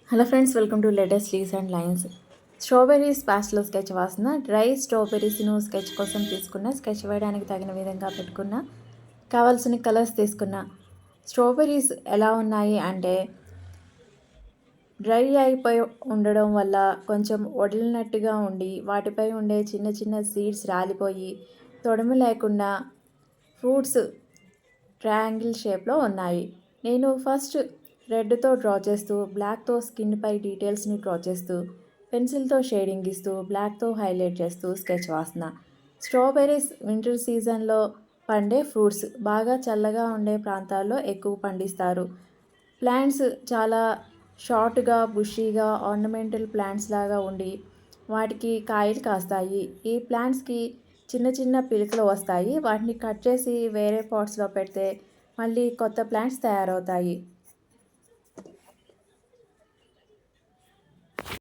Hello friends, welcome to latest leaves and lines. Strawberries pastel sketch వాసన dry స్ట్రాబెర్రీస్ను sketch కోసం తీసుకున్న, sketch వేయడానికి తగిన విధంగా పెట్టుకున్న, కావాల్సిన కలర్స్ తీసుకున్న. స్ట్రాబెర్రీస్ ఎలా ఉన్నాయి అంటే డ్రై అయిపోయి ఉండడం వల్ల కొంచెం వడిలినట్టుగా ఉండి, వాటిపై ఉండే చిన్న చిన్న సీడ్స్ రాలిపోయి తొడిమ లేకుండా ఫ్రూట్స్ ట్రయాంగిల్ షేప్లో ఉన్నాయి. నేను ఫస్ట్ రెడ్తో డ్రా చేస్తూ, బ్లాక్తో స్కిన్పై డీటెయిల్స్ని డ్రా చేస్తూ, పెన్సిల్తో షేడింగ్ ఇస్తూ, బ్లాక్తో హైలైట్ చేస్తూ స్కెచ్ వాసన. స్ట్రాబెర్రీస్ వింటర్ సీజన్లో పండే ఫ్రూట్స్. బాగా చల్లగా ఉండే ప్రాంతాల్లో ఎక్కువ పండిస్తారు. ప్లాంట్స్ చాలా షార్ట్గా, బుషీగా, ఆర్నమెంటల్ ప్లాంట్స్ లాగా ఉండి వాటికి కాయలు కాస్తాయి. ఈ ప్లాంట్స్కి చిన్న చిన్న పిలకలు వస్తాయి. వాటిని కట్ చేసి వేరే పాట్స్లో పెడితే మళ్ళీ కొత్త ప్లాంట్స్ తయారవుతాయి.